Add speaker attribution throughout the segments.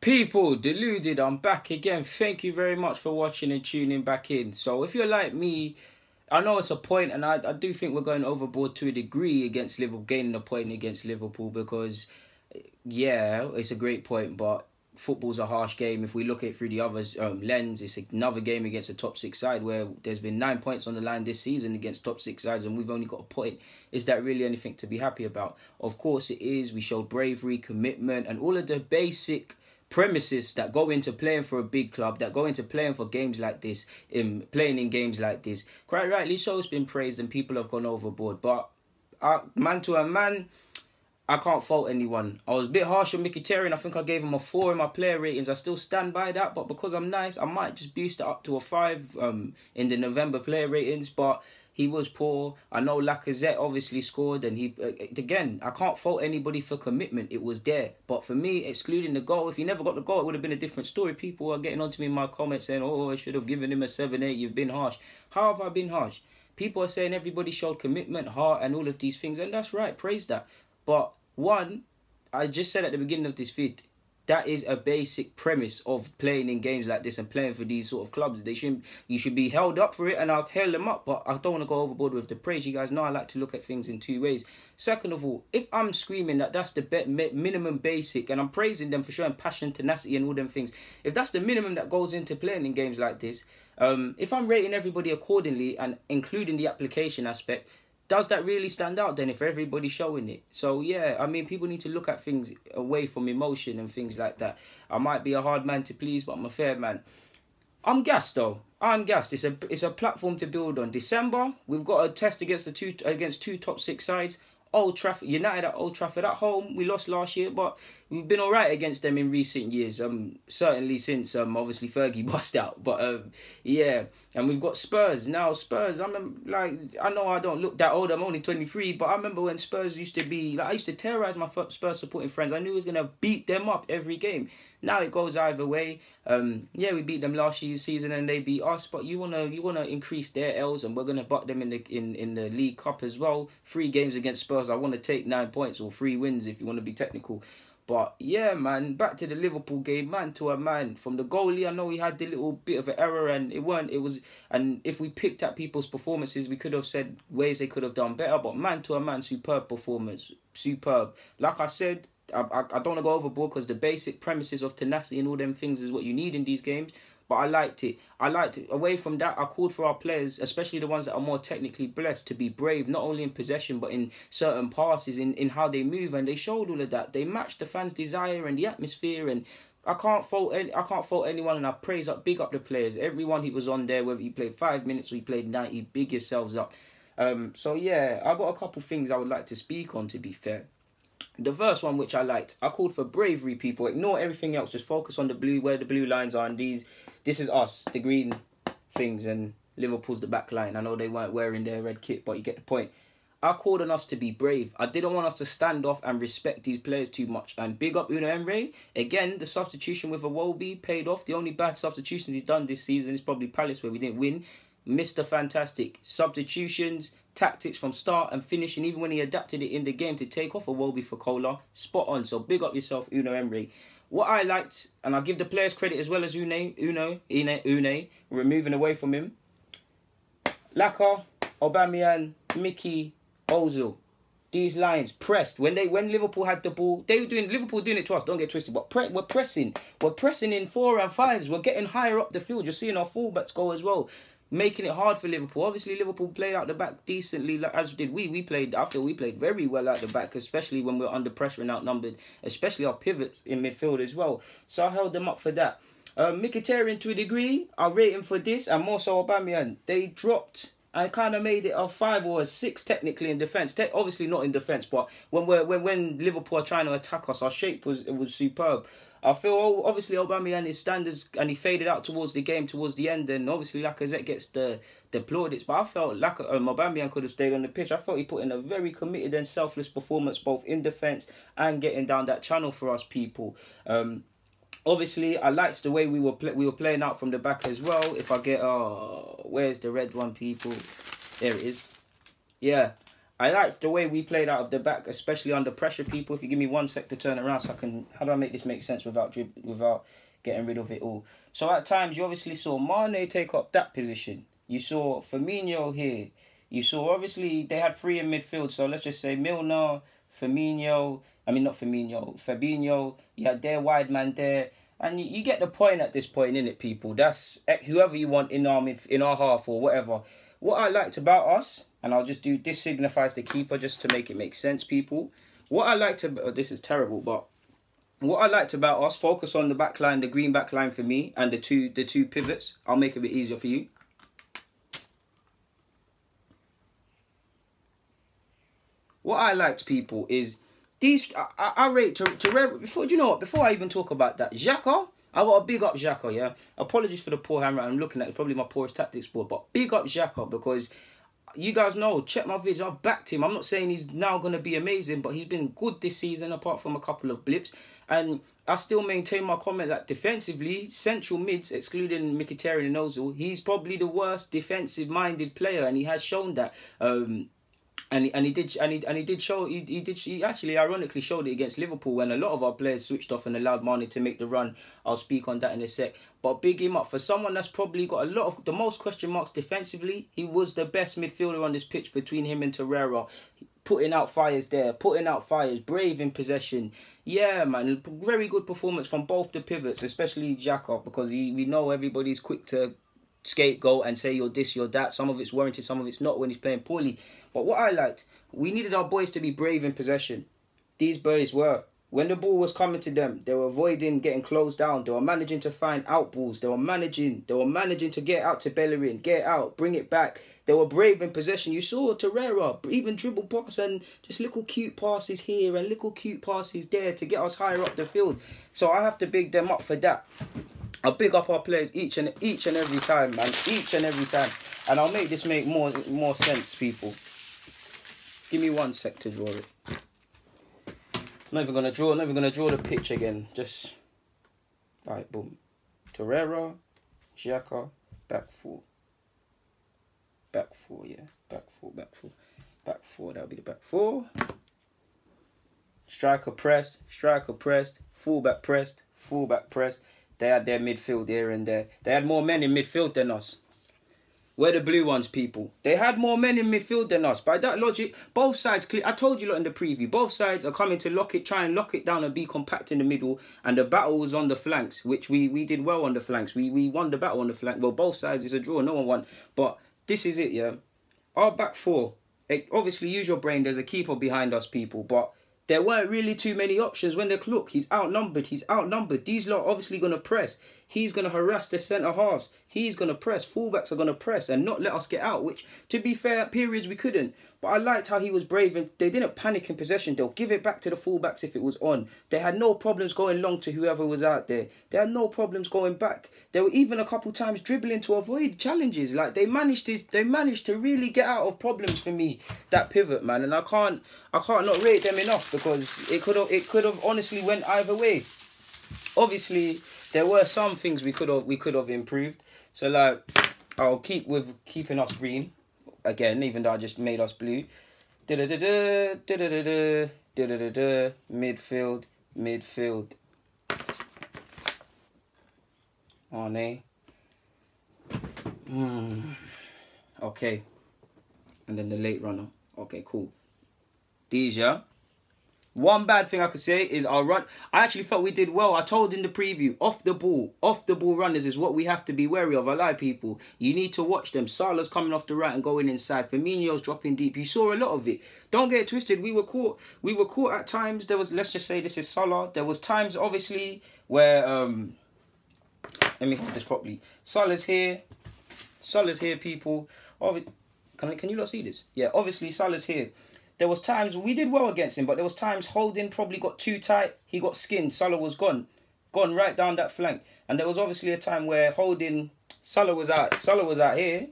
Speaker 1: People, deluded, I'm back again. Thank you very much for watching and tuning back in. So if you're like me, I know it's a point, and I do think we're going overboard to a degree against Liverpool, gaining a point against Liverpool, because, yeah, it's a great point, but football's a harsh game. If we look at it through the other lens, it's another game against a top six side where there's been 9 points on the line this season against top six sides, and we've only got a point. Is that really anything to be happy about? Of course it is. We showed bravery, commitment, and all of the basic premises that go into playing for a big club, that go into playing for games like this, playing in games like this. Quite rightly so, it's been praised and people have gone overboard. But man to a man, I can't fault anyone. I was a bit harsh on Mkhitaryan. I think I gave him a 4 in my player ratings. I still stand by that, but because I'm nice, I might just boost it up to a 5 in the November player ratings. But he was poor. I know Lacazette obviously scored, and he again, I can't fault anybody for commitment. It was there. But for me, excluding the goal, if he never got the goal, it would have been a different story. People are getting onto me in my comments saying, oh, I should have given him a 7-8. You've been harsh. How have I been harsh? People are saying everybody showed commitment, heart, and all of these things, and that's right. Praise that. But one, I just said at the beginning of this vid, that is a basic premise of playing in games like this and playing for these sort of clubs. You should be held up for it, and I'll hail them up, but I don't want to go overboard with the praise. You guys know I like to look at things in two ways. Second of all, if I'm screaming that that's the minimum basic, and I'm praising them for showing passion, tenacity, and all them things, if that's the minimum that goes into playing in games like this, if I'm rating everybody accordingly and including the application aspect, does that really stand out then if everybody's showing it? So yeah, I mean, people need to look at things away from emotion and things like that. I might be a hard man to please, but I'm a fair man. I'm gassed though. I'm gassed. It's a platform to build on. December, we've got a test against two top six sides. Old Trafford, United at Old Trafford at home. We lost last year, but we've been all right against them in recent years. Certainly since obviously Fergie bust out. But yeah, and we've got Spurs now. Spurs, I know I don't look that old. I'm only 23, but I remember when Spurs used to be I used to terrorize my Spurs supporting friends. I knew I was gonna beat them up every game. Now it goes either way. Yeah, we beat them last year's season and they beat us, but you wanna increase their L's, and we're gonna butt them in the League Cup as well. 3 games against Spurs. I want to take 9 points, or 3 wins if you want to be technical. But yeah, man, back to the Liverpool game, man to a man. From the goalie, I know he had a little bit of an error, and and if we picked at people's performances, we could have said ways they could have done better. But man to a man, superb performance, superb. Like I said, I don't want to go overboard because the basic premises of tenacity and all them things is what you need in these games. But I liked it. Away from that, I called for our players, especially the ones that are more technically blessed, to be brave, not only in possession, but in certain passes, in how they move. And they showed all of that. They matched the fans' desire and the atmosphere. And I can't fault anyone. And I big up the players. Everyone who was on there, whether you played 5 minutes or you played 90, big yourselves up. So yeah, I got a couple things I would like to speak on, to be fair. The first one, which I liked, I called for bravery, people. Ignore everything else. Just focus on the blue, where the blue lines are, and this is us, the green things, and Liverpool's the back line. I know they weren't wearing their red kit, but you get the point. I called on us to be brave. I didn't want us to stand off and respect these players too much. And big up Unai Emery. Again, the substitution with Iwobi paid off. The only bad substitutions he's done this season is probably Palace, where we didn't win. Mr. Fantastic. Substitutions, tactics from start and finish, and even when he adapted it in the game to take off Iwobi for Kola, spot on. So big up yourself, Unai Emery. What I liked, and I give the players credit as well as Unai, we're moving away from him. Laka, Aubameyang, Mickey, Ozil. These lines pressed when Liverpool had the ball. Liverpool doing it to us. Don't get twisted. But we're pressing. We're pressing in 4 and 5s. We're getting higher up the field. You're seeing our fullbacks go as well, making it hard for Liverpool. Obviously, Liverpool played out the back decently, as did we. I feel we played very well out the back, especially when we were under pressure and outnumbered, especially our pivots in midfield as well. So I held them up for that. Mkhitaryan, to a degree, I rate him for this, and more so Aubameyang. They dropped and kind of made it a 5 or a 6 technically in defence. Obviously not in defence, but when Liverpool are trying to attack us, our shape was superb. I feel obviously Aubameyang is standards, and he faded out towards the game towards the end, and obviously Lacazette gets the plaudits. But I felt Aubameyang could have stayed on the pitch. I felt he put in a very committed and selfless performance, both in defence and getting down that channel for us people. Obviously, I liked the way we were playing out from the back as well. If I get where's the red one, people? There it is. Yeah. I like the way we played out of the back, especially under pressure, people. If you give me 1 sec to turn around so I can... How do I make this make sense without getting rid of it all? So at times, you obviously saw Mane take up that position. You saw Firmino here. You saw, obviously, they had 3 in midfield. So let's just say Milner, Fabinho. You had their wide man there. And you get the point at this point, innit, people? That's whoever you want in our half or whatever. What I liked about us, and I'll just do, this signifies the keeper just to make it make sense, people. What I liked about, this is terrible, but what I liked about us, focus on the back line, the green back line for me, and the two pivots. I'll make it a bit easier for you. What I liked, people, is these. I rate to before, you know what? Before I even talk about that, Xhaka, I got a big up Xhaka. Yeah, apologies for the poor handwriting. I'm looking at it, probably my poorest tactics board, but big up Xhaka because you guys know. Check my vids. I've backed him. I'm not saying he's now gonna be amazing, but he's been good this season, apart from a couple of blips. And I still maintain my comment that defensively, central mids, excluding Mkhitaryan and Ozil, he's probably the worst defensive-minded player, and he has shown that. He actually ironically showed it against Liverpool when a lot of our players switched off and allowed Mane to make the run. I'll speak on that in a sec. But big him up for someone that's probably got a lot of the most question marks defensively. He was the best midfielder on this pitch between him and Torreira. Putting out fires there, brave in possession. Yeah, man, very good performance from both the pivots, especially Xhaka, because we know everybody's quick to scapegoat and say you're this, you're that. Some of it's warranted, some of it's not when he's playing poorly. But what I liked, we needed our boys to be brave in possession. These boys were. When the ball was coming to them, they were avoiding getting closed down. They were managing to find out balls. They were managing to get out to Bellerin, get out, bring it back. They were brave in possession. You saw Torreira even dribble pass and just little cute passes here and little cute passes there to get us higher up the field. So I have to big them up for that. I'll big up our players each and every time, man. Each and every time. And I'll make this make more sense, people. Give me 1 sec to draw it. Not even gonna draw the pitch again. Just right, boom. Torreira, Xhaka, back four. Back four, yeah. Back four. That'll be the back four. Striker pressed, fullback pressed. They had their midfield here and there. They had more men in midfield than us. We're the blue ones, people. They had more men in midfield than us. By that logic, both sides clear. I told you lot in the preview. Both sides are coming to try and lock it down and be compact in the middle. And the battle was on the flanks, which we did well on the flanks. We won the battle on the flank. Well, both sides is a draw. No one won. But this is it, yeah. Our back four. Obviously, use your brain. There's a keeper behind us, people. But there weren't really too many options when they look. He's outnumbered. These lot are obviously going to press. He's going to harass the centre halves. He's going to press. Fullbacks are going to press and not let us get out, which, to be fair, at periods we couldn't. But I liked how he was brave and they didn't panic in possession. They'll give it back to the fullbacks if it was on. They had no problems going long to whoever was out there. They had no problems going back. They were even a couple times dribbling to avoid challenges. Like they managed to really get out of problems for me, that pivot, man. And I can't not rate them enough because it could have honestly went either way. Obviously, there were some things we could have improved. So like, I'll keep with keeping us green again, even though I just made us blue. Midfield. Mane. Okay. And then the late runner. Okay, cool. These, yeah. One bad thing I could say is our run. I actually felt we did well. I told in the preview, off the ball runners is what we have to be wary of. I lie, people. You need to watch them. Salah's coming off the right and going inside. Firmino's dropping deep. You saw a lot of it. Don't get it twisted. We were caught at times. There was, let's just say this is Salah. There was times, obviously, where let me hold this properly. Salah's here, people. Can you not see this? Yeah, obviously Salah's here. There was times we did well against him, but there was times Holding probably got too tight. He got skinned. Salah was gone right down that flank. And there was obviously a time where Salah was out here.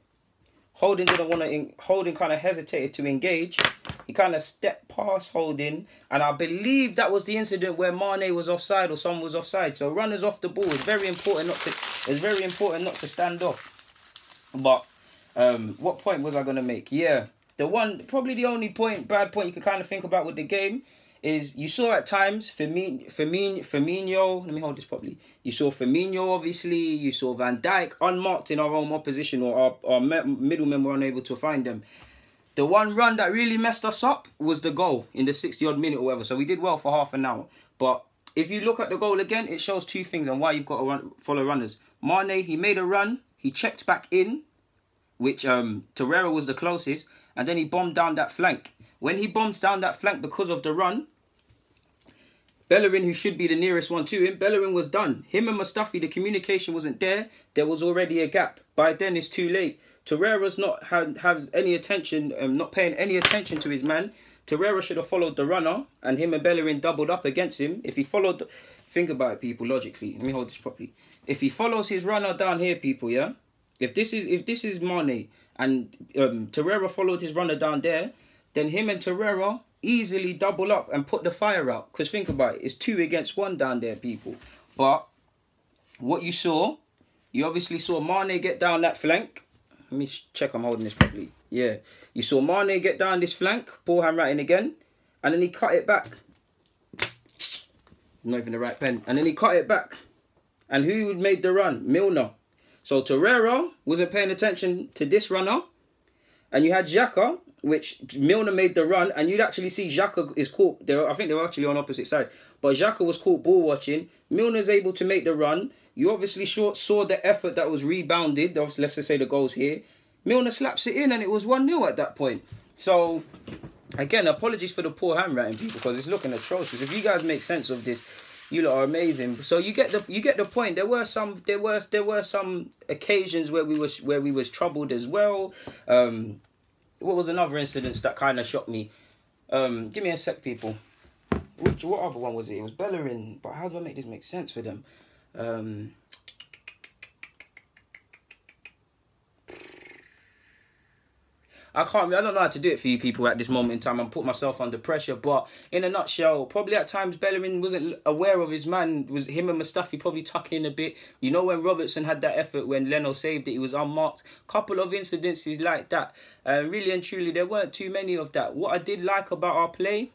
Speaker 1: Holding kind of hesitated to engage. He kind of stepped past Holding, and I believe that was the incident where Mane was offside or someone was offside. So runners off the ball is very important not to stand off. But what point was I gonna make? Yeah. Probably the only bad point you could kind of think about with the game is you saw at times Firmino. Let me hold this properly. You saw Firmino, obviously. You saw Van Dijk unmarked in our own opposition, or our middlemen were unable to find them. The one run that really messed us up was the goal in the 60-odd minute or whatever. So we did well for half an hour. But if you look at the goal again, it shows two things and why you've got to follow runners. Mane, he made a run. He checked back in, which Torreira was the closest. And then he bombed down that flank. When he bombs down that flank because of the run, Bellerin, who should be the nearest one to him, Bellerin was done. Him and Mustafi, the communication wasn't there. There was already a gap. By then, it's too late. Torreira's not have any attention, not paying any attention to his man. Torreira should have followed the runner, and him and Bellerin doubled up against him. If he followed, think about it, people, logically. Let me hold this properly. If he follows his runner down here, people, yeah. If this is Mane and Torreira followed his runner down there, then him and Torreira easily double up and put the fire out. Because think about it, it's 2 against 1 down there, people. But what you obviously saw Mane get down that flank. Let me check I'm holding this properly. Yeah. You saw Mane get down this flank, ball handwriting again, and then he cut it back. Not even the right pen. And then he cut it back. And who made the run? Milner. So Torreira wasn't paying attention to this runner. And you had Xhaka, which Milner made the run. And you'd actually see Xhaka is caught. I think they were actually on opposite sides. But Xhaka was caught ball watching. Milner's able to make the run. You obviously saw the effort that was rebounded. Obviously, let's just say the goals here. Milner slaps it in and it was 1-0 at that point. So, again, apologies for the poor handwriting, people, because it's looking atrocious. If you guys make sense of this, you lot are amazing. So you get the point. There were some occasions where we was troubled as well. What was another incident that kind of shocked me? Give me a sec, people. What other one was it? It was Bellerin. But how do I make this make sense for them? I don't know how to do it for you people at this moment in time. I'm putting myself under pressure, but in a nutshell, probably at times Bellerin wasn't aware of his man. Was him and Mustafi probably tucking in a bit. You know, when Robertson had that effort when Leno saved it, he was unmarked. Couple of incidences like that. Really and truly, there weren't too many of that. What I did like about our play,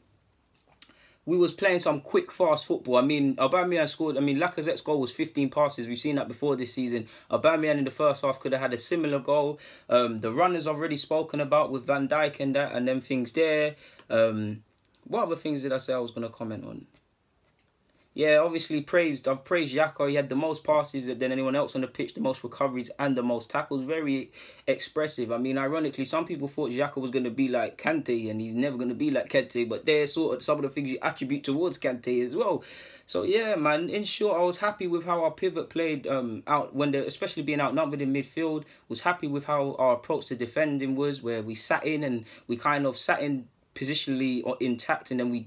Speaker 1: we was playing some quick, fast football. I mean, Aubameyang scored. I mean, Lacazette's goal was 15 passes. We've seen that before this season. Aubameyang in the first half could have had a similar goal. The runners I've already spoken about with Van Dijk and that, and them things there. What other things did I say I was going to comment on? Yeah, obviously I've praised Xhaka. He had the most passes than anyone else on the pitch, the most recoveries and the most tackles. Very expressive. I mean, ironically, some people thought Xhaka was going to be like Kante, and he's never going to be like Kante, but they're sort of some of the things you attribute towards Kante as well. So yeah, man, in short, I was happy with how our pivot played out when especially being outnumbered in midfield. Was happy with how our approach to defending was, where we sat in and we kind of sat in positionally intact, and then we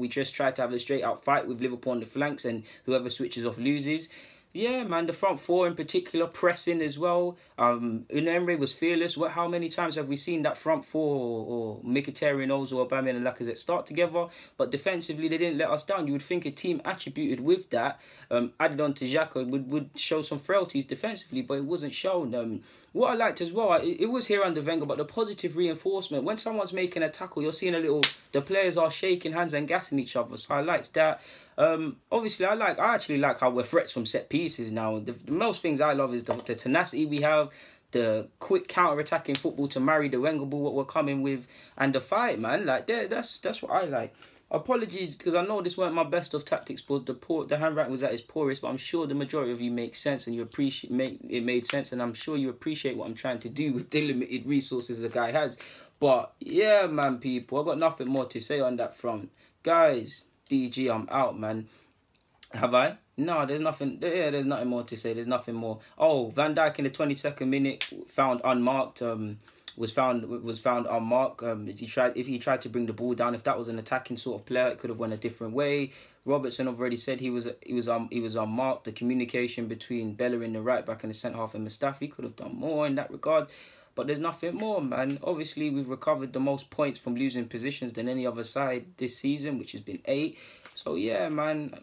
Speaker 1: just tried to have a straight out fight with Liverpool on the flanks, and whoever switches off loses. Yeah, man, the front four in particular, pressing as well. Unai was fearless. How many times have we seen that front four or Mkhitaryan, Ozil, Aubameyang and Lacazette start together? But defensively, they didn't let us down. You would think a team attributed with that, added on to Xhaka, would show some frailties defensively, but it wasn't shown. What I liked as well, it was here under Wenger, but the positive reinforcement. When someone's making a tackle, you're seeing the players are shaking hands and gassing each other. So I liked that. Obviously, I actually like how we're threats from set pieces now. The most things I love is the tenacity we have, the quick counter-attacking football to marry the Wenger ball, what we're coming with, and the fight, man. Like, that's what I like. Apologies, because I know this weren't my best of tactics, but the handwriting was at its poorest, but I'm sure the majority of you make sense and you it made sense, and I'm sure you appreciate what I'm trying to do with the limited resources the guy has. But yeah, man, people, I've got nothing more to say on that front. Guys, DG, I'm out, man. Have I? No, there's nothing. Yeah, there's nothing more to say. There's nothing more. Oh, Van Dijk in the 22nd minute found unmarked. Was found unmarked. If he tried to bring the ball down, if that was an attacking sort of player, it could have went a different way. Robertson, I've already said he was unmarked. The communication between Bellerin, the right back, and the centre half, and Mustafi could have done more in that regard. But there's nothing more, man. Obviously, we've recovered the most points from losing positions than any other side this season, which has been 8. So yeah, man,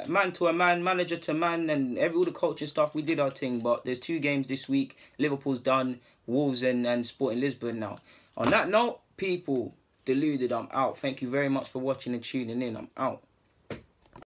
Speaker 1: man to a man, manager to man, and all the coaching stuff. We did our thing, but there's 2 games this week. Liverpool's done. Wolves and Sporting Lisbon now. On that note, people, deluded, I'm out. Thank you very much for watching and tuning in. I'm out.